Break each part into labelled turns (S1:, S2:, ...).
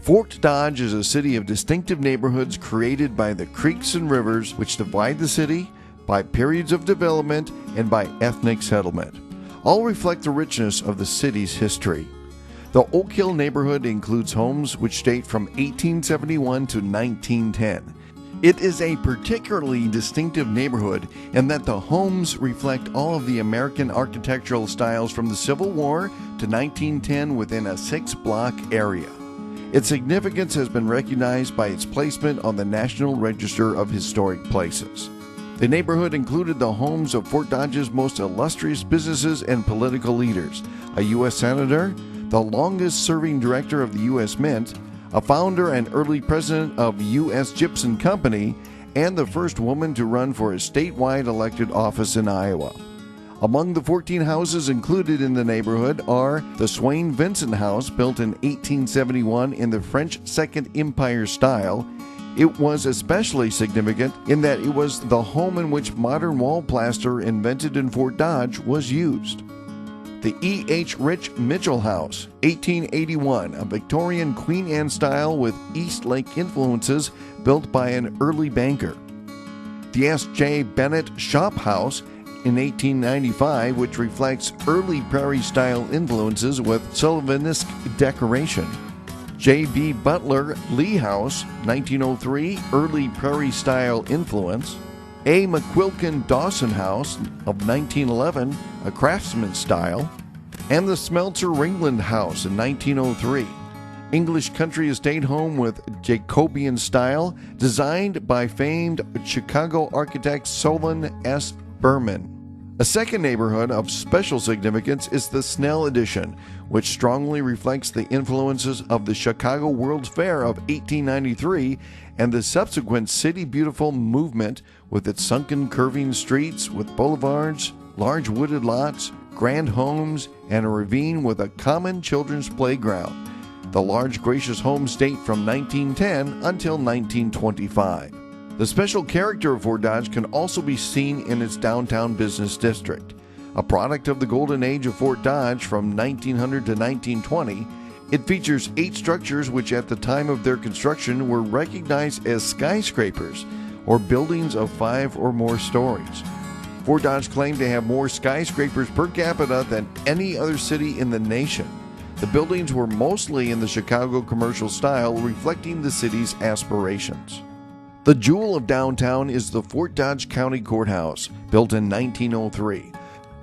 S1: Fort Dodge is a city of distinctive neighborhoods created by the creeks and rivers which divide the city, by periods of development, and by ethnic settlement. All reflect the richness of the city's history. The Oak Hill neighborhood includes homes which date from 1871 to 1910. It is a particularly distinctive neighborhood in that the homes reflect all of the American architectural styles from the Civil War to 1910 within a 6-block area. Its significance has been recognized by its placement on the National Register of Historic Places. The neighborhood included the homes of Fort Dodge's most illustrious businesses and political leaders, a U.S. Senator, the longest-serving director of the U.S. Mint, a founder and early president of U.S. Gypsum Company, and the first woman to run for a statewide elected office in Iowa. Among the 14 houses included in the neighborhood are the Swain Vincent House, built in 1871 in the French Second Empire style. It was especially significant in that it was the home in which modern wall plaster invented in Fort Dodge was used. The E.H. Rich Mitchell House, 1881, a Victorian Queen Anne style with East Lake influences, built by an early banker. The S.J. Bennett Shop House, in 1895, which reflects early prairie-style influences with Sullivanesque decoration. J.B. Butler Lee House, 1903, early prairie-style influence. A. McQuilkin Dawson House of 1911, a craftsman style. And the Smeltzer Ringland House in 1903, English country estate home with Jacobean style, designed by famed Chicago architect Solon S. Berman. A second neighborhood of special significance is the Snell Addition, which strongly reflects the influences of the Chicago World's Fair of 1893 and the subsequent City Beautiful movement, with its sunken curving streets with boulevards, large wooded lots, grand homes, and a ravine with a common children's playground. The large gracious homes date from 1910 until 1925. The special character of Fort Dodge can also be seen in its downtown business district. A product of the golden age of Fort Dodge from 1900 to 1920, it features 8 structures which at the time of their construction were recognized as skyscrapers, or buildings of 5 or more stories. Fort Dodge claimed to have more skyscrapers per capita than any other city in the nation. The buildings were mostly in the Chicago commercial style, reflecting the city's aspirations. The jewel of downtown is the Fort Dodge County Courthouse, built in 1903,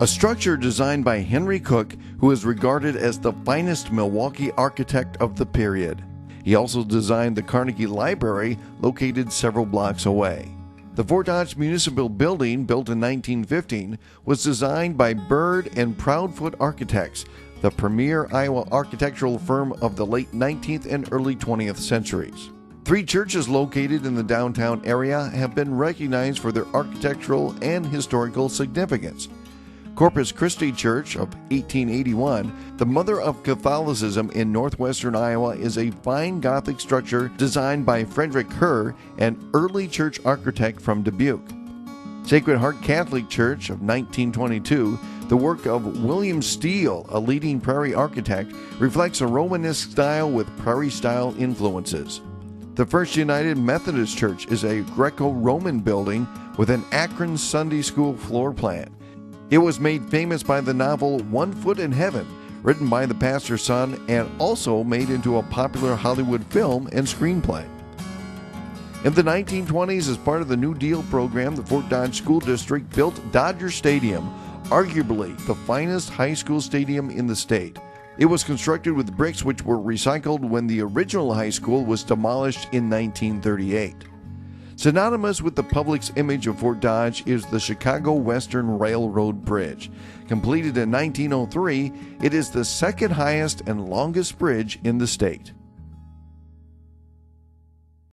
S1: a structure designed by Henry Cook, who is regarded as the finest Milwaukee architect of the period. He also designed the Carnegie Library, located several blocks away. The Fort Dodge Municipal Building, built in 1915, was designed by Bird and Proudfoot Architects, the premier Iowa architectural firm of the late 19th and early 20th centuries. 3 churches located in the downtown area have been recognized for their architectural and historical significance. Corpus Christi Church of 1881, the mother of Catholicism in northwestern Iowa, is a fine Gothic structure designed by Frederick Herr, an early church architect from Dubuque. Sacred Heart Catholic Church of 1922, the work of William Steele, a leading prairie architect, reflects a Romanesque style with prairie-style influences. The First United Methodist Church is a Greco-Roman building with an Akron Sunday School floor plan. It was made famous by the novel 1 Foot in Heaven, written by the pastor's son, and also made into a popular Hollywood film and screenplay. In the 1920s, as part of the New Deal program, the Fort Dodge School District built Dodger Stadium, arguably the finest high school stadium in the state. It was constructed with bricks which were recycled when the original high school was demolished in 1938. Synonymous with the public's image of Fort Dodge is the Chicago Western Railroad Bridge. Completed in 1903, it is the second highest and longest bridge in the state.